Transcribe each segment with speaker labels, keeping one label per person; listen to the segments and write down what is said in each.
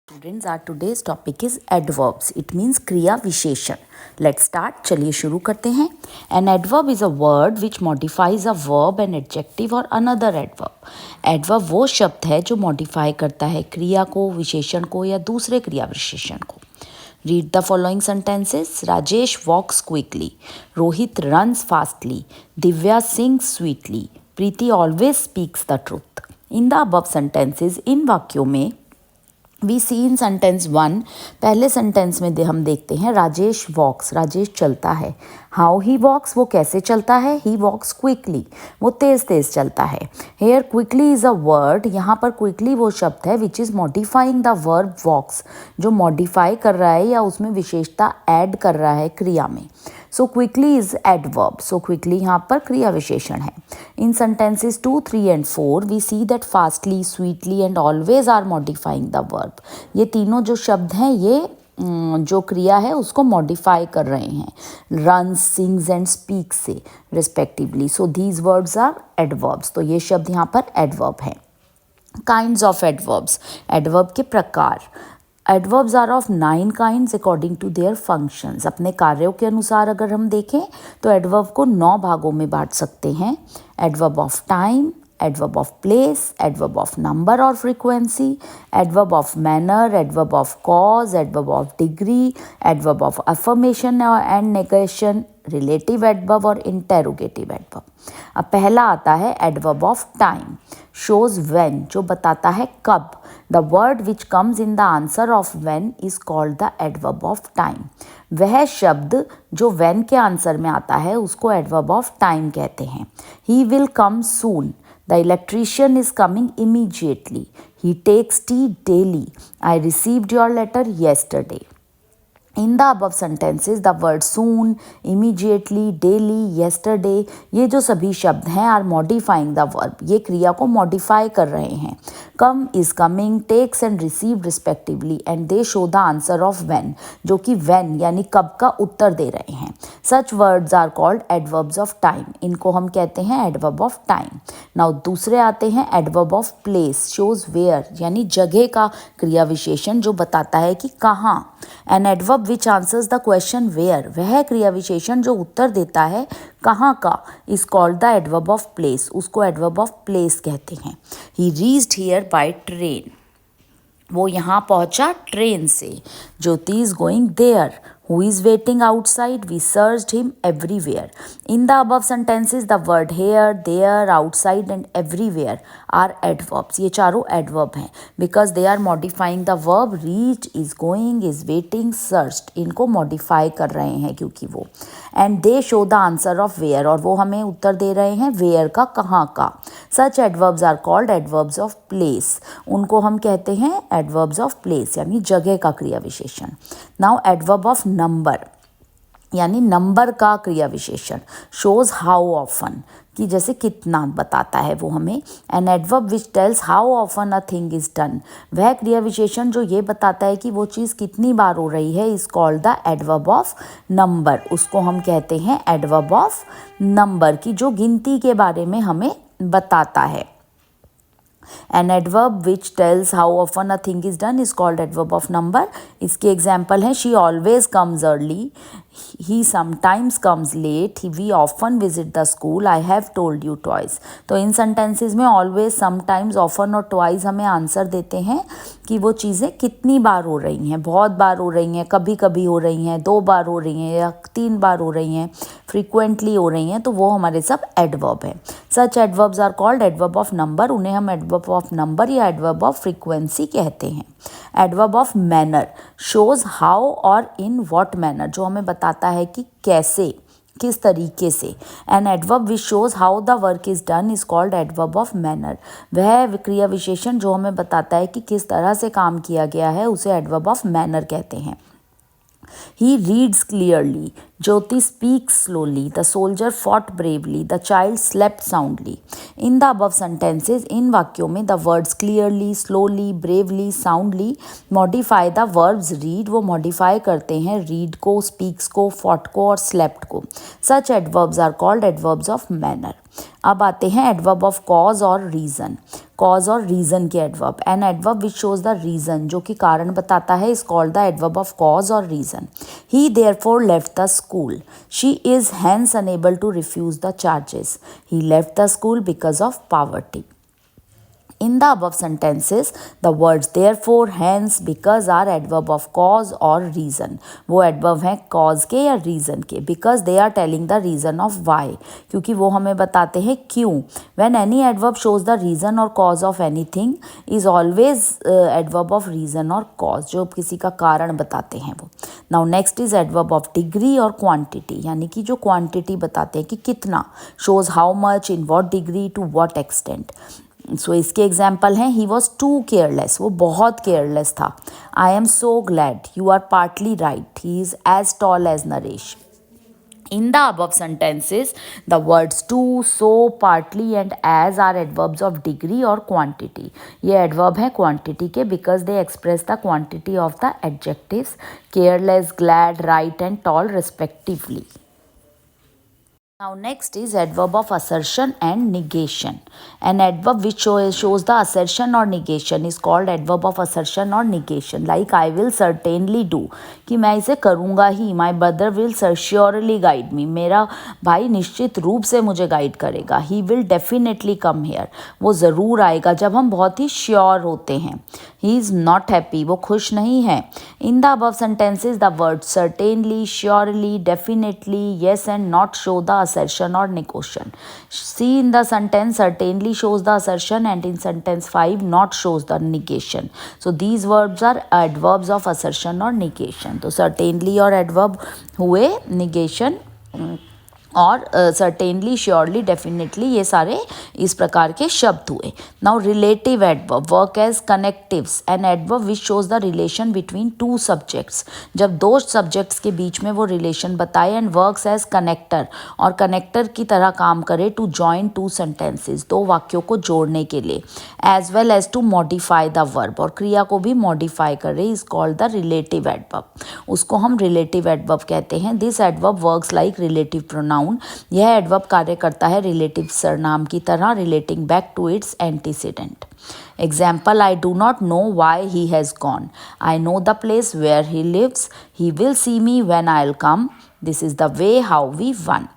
Speaker 1: Students, our today's topic is adverbs. It means क्रिया विशेषण. Let's start. चलिए शुरू करते हैं. An adverb is a word which modifies a verb, an adjective or another adverb. Adverb वो शब्द है जो modify करता है क्रिया को, विशेषण को या दूसरे क्रिया विशेषण को. Read the following sentences. Rajesh walks quickly. Rohit runs fastly. Divya sings sweetly. Preeti always speaks the truth. In the above sentences, इन वाक्यों में वी सी इन सेंटेंस 1 पहले सेंटेंस में हम देखते हैं राजेश वॉक्स, राजेश चलता है. हाउ ही वॉक्स, वो कैसे चलता है. ही वॉक्स क्विकली, वो तेज़ तेज़ चलता है. Here quickly is a word, यहाँ पर क्विकली वो शब्द है which is modifying the verb walks, जो मॉडिफाई कर रहा है या उसमें विशेषता ऐड कर रहा है क्रिया में. So quickly is adverb. So quickly यहाँ पर क्रिया विशेषण है. In sentences 2, 3 and 4 we see that fastly, sweetly and always are modifying the verb. ये तीनों जो शब्द हैं ये जो क्रिया है उसको मॉडिफाई कर रहे हैं रन, सिंग्स एंड स्पीक से respectively. So these words are adverbs. तो ये शब्द यहाँ पर एडवर्ब हैं. काइंड्स ऑफ एडवर्ब्स, एडवर्ब के प्रकार. Adverbs are of 9 kinds according to their functions. अपने कार्यों के अनुसार अगर हम देखें तो एडवर्ब को 9 भागों में बांट सकते हैं. Adverb of time, adverb of place, adverb of number or frequency, adverb of manner, adverb of cause, adverb of degree, adverb of affirmation and negation, relative adverb और interrogative adverb. अब पहला आता है adverb of time, shows when, जो बताता है कब. The word which comes in the answer of when is called the adverb of time. वह शब्द जो when के आंसर में आता है उसको adverb of time कहते हैं. He will come soon. The electrician is coming immediately. He takes tea daily. I received your letter yesterday. In the above sentences, the word soon, immediately, daily, yesterday, ये जो सभी शब्द हैं are modifying the verb. ये क्रिया को modify कर रहे हैं. Come is coming, takes and received respectively and they show the answer of when, जो कि when यानी कब का उत्तर दे रहे हैं. Such words are called adverbs of time. इनको हम कहते हैं adverb of time. Now दूसरे आते हैं adverb of place, shows where यानी जगह का क्रिया विशेषण जो बताता है कि कहाँ. An adverb which answers the question where, वह क्रिया विशेषण जो उत्तर देता है कहाँ का, is called the adverb of place. उसको adverb of place कहते हैं. He reached here by train. वो यहाँ पहुँचा ट्रेन से. ज्योति is going there. Who is waiting outside? We searched him everywhere. In the above sentences, the word here, there, outside and everywhere are adverbs. ये चारों adverb हैं because they are modifying the verb reached, is going, is waiting, searched. इनको modify कर रहे हैं क्योंकि वो. And they show the answer of where, और वो हमें उत्तर दे रहे हैं where का, कहाँ का. Such adverbs are called adverbs of place. उनको हम कहते हैं adverbs of place यानी जगह का क्रिया विशेषण. Now adverb of नंबर यानी नंबर का क्रिया विशेषण. शोज हाउ ऑफन, कि जैसे कितना बताता है वो हमें. N adverb which tells how often a thing is done, वह क्रिया विशेषण जो ये बताता है कि वो चीज़ कितनी बार हो रही है is called the adverb of number. उसको हम कहते हैं एडवर्ब ऑफ नंबर, की जो गिनती के बारे में हमें बताता है. An adverb which tells how often a thing is done is called adverb of number. इसके एग्जाम्पल हैं she always comes early, he sometimes comes late, we often visit the school, I have told you twice. तो इन sentences में always, sometimes, often और twice हमें answer देते हैं कि वो चीज़ें कितनी बार हो रही हैं. बहुत बार हो रही हैं, कभी कभी हो रही हैं, 2 बार हो रही हैं या 3 बार हो रही हैं, फ्रीक्वेंटली हो रही हैं, तो वो हमारे सब एडवर्ब हैं. Such adverbs are called adverb of number. उन्हें हम एडवर्ब ऑफ नंबर या एडवर्ब ऑफ फ्रीक्वेंसी कहते हैं. Adverb of manner shows how और इन व्हाट मैनर, जो हमें बताता है कि कैसे, किस तरीके से. N adverb which shows how the work is done is called adverb of manner. वह क्रिया विशेषण जो हमें बताता है कि किस तरह से काम किया गया है उसे एडवर्ब ऑफ मैनर कहते हैं. He reads clearly. Jyoti speaks slowly. The soldier fought bravely. The child slept soundly. In the above sentences, इन वाक्यों में the words clearly, slowly, bravely, soundly modify the verbs read. वो modify करते हैं read को, speaks को, fought को और slept को. Such adverbs are called adverbs of manner. अब आते हैं एडवर्ब ऑफ कॉज और रीज़न। कॉज और रीज़न के adverb. An adverb which shows the reason, जो कि कारण बताता है, is called the adverb of cause और reason. He therefore left the school. She is hence unable to refuse the charges. He left the school because of poverty. In the above sentences, the words therefore, hence, because are adverb of cause or reason. वो adverb हैं cause के या reason के, because they are telling the reason of why, क्योंकि वो हमें बताते हैं क्यों. When any adverb shows the reason or cause of anything is always adverb of reason or cause, जो किसी का कारण बताते हैं वो. Now next is adverb of degree और quantity, यानी कि जो quantity बताते हैं कि कितना, shows how much, in what degree, to what extent. सो इसके एग्जाम्पल हैं, ही वॉज टू केयरलेस, वो बहुत केयरलेस था. I am so glad, you are partly right, he is as tall as Naresh. In the above sentences, the words to, so, partly and as are adverbs of degree or quantity. ये adverb है quantity के because they express the quantity of the adjectives careless, glad, right and tall respectively. Now next is adverb of assertion and negation. An adverb which shows the assertion or negation is called adverb of assertion or negation. Like I will certainly do, कि मैं इसे करूँगा ही. My brother will surely guide me. मेरा भाई निश्चित रूप से मुझे गाइड करेगा. He will definitely come here. वो ज़रूर आएगा. जब हम बहुत ही श्योर होते हैं. He is not happy. वो खुश नहीं है. In the above sentences, the words certainly, surely, definitely, yes and not show the assertion or negation. See in the sentence certainly shows the assertion and in sentence 5 not shows the negation. So these verbs are adverbs of assertion or negation. तो certainly और adverb हुए, negation और certainly, surely, definitely, ये सारे इस प्रकार के शब्द हुए. Now relative adverb work as connectives. An adverb which shows the relation between two subjects. जब दो सब्जेक्ट्स के बीच में वो रिलेशन बताए. एंड वर्क्स एज कनेक्टर, और कनेक्टर की तरह काम करे टू जॉइन टू सेंटेंसेस, दो वाक्यों को जोड़ने के लिए. As well as to modify the verb, और क्रिया को भी मॉडिफाई करे, is called the relative adverb. उसको हम रिलेटिव एडवर्ब कहते हैं. This adverb works like relative pronoun. यह एडवर्ब कार्य करता है रिलेटिव सरनाम की तरह, relating back to its antecedent. Example, I do not know why he has gone. I know the place where he lives. He will see me when I'll come. This is the way how we won.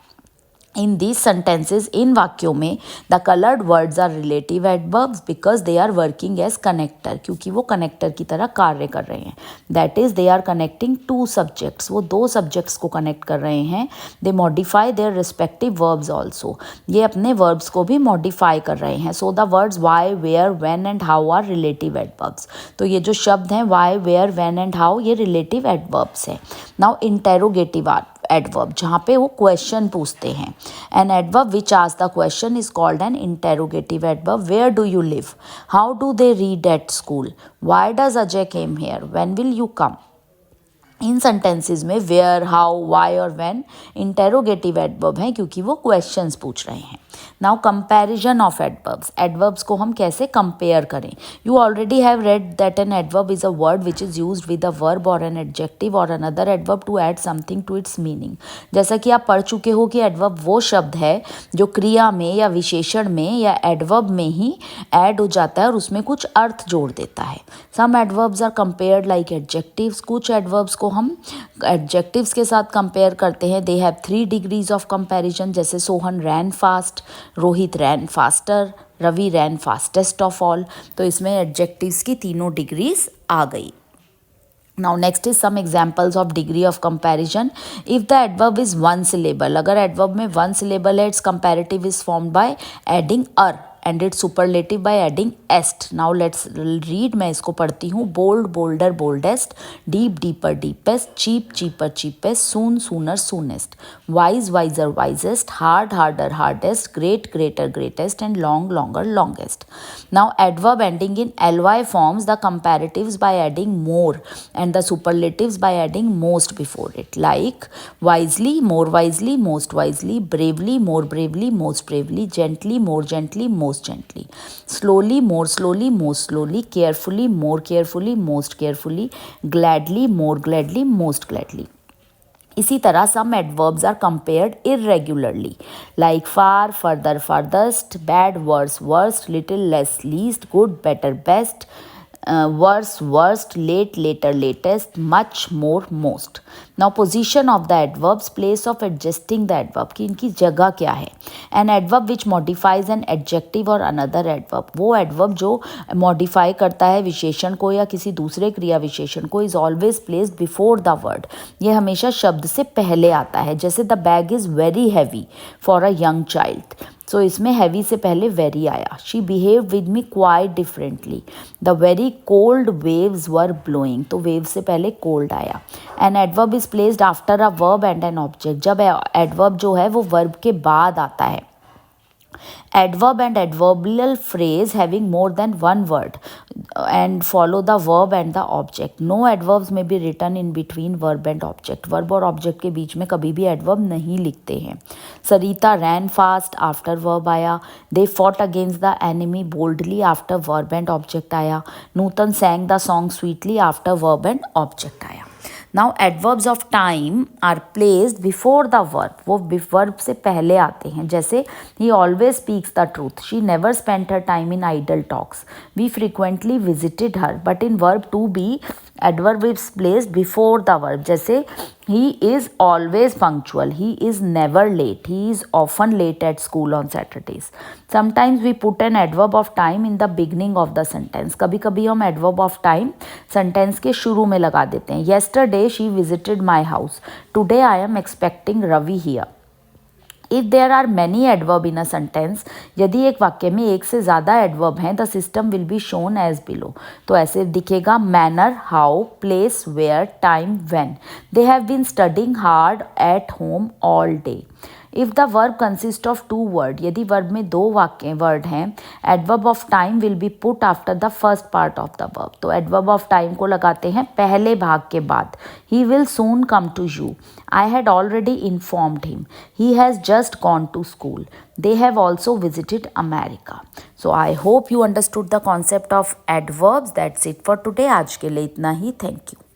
Speaker 1: In these sentences, इन वाक्यों में the colored words are relative adverbs because they are working as connector, क्योंकि वो connector की तरह कार्य कर रहे हैं. That is, they are connecting two subjects. वो दो subjects को connect कर रहे हैं. They modify their respective verbs also. ये अपने verbs को भी modify कर रहे हैं. So the words why, where, when and how are relative adverbs. तो ये जो शब्द हैं why, where, when and how, ये relative adverbs हैं. Now interrogative adverb, जहाँ पे वो क्वेश्चन पूछते हैं. An adverb which asks the question is called an interrogative adverb. Where do you live? How do they read at school? Why does Ajay came here? When will you come? इन sentences में where, how, why और when interrogative adverb हैं, क्योंकि वो questions पूछ रहे हैं. Now comparison of adverbs. Adverbs को हम कैसे कंपेयर करें. You already have read that an adverb is a word which is used with a verb और एन एडजेक्टिव और another adverb to add something to its meaning. जैसा कि आप पढ़ चुके हो कि एडवर्ब वो शब्द है जो क्रिया में या विशेषण में या एडवर्ब में ही ऐड हो जाता है और उसमें कुछ अर्थ जोड़ देता है. Some adverbs are compared like adjectives. कुछ एडवर्ब्स को हम एडजेक्टिव्स के साथ कंपेयर करते हैं. They have 3 degrees of comparison, जैसे Sohan ran fast, Rohit ran faster, Ravi ran fastest of all. तो इसमें एडजेक्टिव्स की तीनों डिग्रीज आ गई. Now next is some examples of degree of comparison. If the adverb is one syllable, अगर adverb में one syllable है, its comparative is formed by adding er and its superlative by adding est. Now let's read. मैं इसको पढ़ती हूँ. bold, bolder, boldest, deep, deeper, deepest, cheap, cheaper, cheapest, soon, sooner, soonest, wise, wiser, wisest, hard, harder, hardest, great, greater, greatest and long, longer, longest. Now adverb ending in ly forms the comparatives by adding more and the superlatives by adding most before it, like wisely, more wisely, most wisely, bravely, more bravely, most bravely, gently, more gently, most gently, slowly, more slowly, most slowly, carefully, more carefully, most carefully, gladly, more gladly, most gladly. इसी तरह some adverbs are compared irregularly like far, further, furthest, bad, worse, worst, little, less, least, good, better, best, worse, worst, late, later, latest, much, more, most. Now position of the adverbs, place of adjusting the adverb कि इनकी जगह क्या है. An adverb which modifies an adjective or another adverb, वो adverb जो modify करता है विशेषण को या किसी दूसरे क्रिया विशेषण को, is always placed before the word. ये हमेशा शब्द से पहले आता है. जैसे the bag is very heavy for a young child. सो इसमें हैवी से पहले वेरी आया. She behave with me quite differently. The very cold waves were blowing, तो वेव से पहले कोल्ड आया. N adverb is placed after a verb and an object. जब adverb जो है वो वर्ब के बाद आता है. Adverb and adverbial phrase having more than one word and follow the verb and the object. No adverbs may be written in between verb and object. Verb और object के बीच में कभी भी adverb नहीं लिखते हैं. Sarita ran fast after verb आया. They fought against the enemy boldly after verb and object आया. Nutan sang the song sweetly after verb and object आया. Now adverbs of time are placed before the verb, वो verb से पहले आते हैं. जैसे he always speaks the truth, she never spend her time in idle talks, we frequently visited her. But in verb to be adverb is placed before the verb. जैसे he is always punctual, he is never late, he is often late at school on Saturdays. Sometimes we put an adverb of time in the beginning of the sentence. कभी कभी हम adverb of time sentence के शुरू में लगा देते हैं. Yesterday she visited my house. Today I am expecting Ravi here. If there are many adverb in a sentence, यदि एक वाक्य में एक से ज़्यादा एडवर्ब हैं, the system will be shown as below. तो ऐसे दिखेगा manner, how, place, where, time, when. They have been studying hard at home all day. If the verb consist of two word, यदि वर्ब में दो वाक्य word हैं, adverb of time will be put after the first part of the verb. तो adverb of time को लगाते हैं पहले भाग के बाद. He will soon come to you. I had already informed him. He has just gone to school. They have also visited America. So I hope you understood the concept of adverbs. That's it for today. आज के लिए इतना ही. Thank you.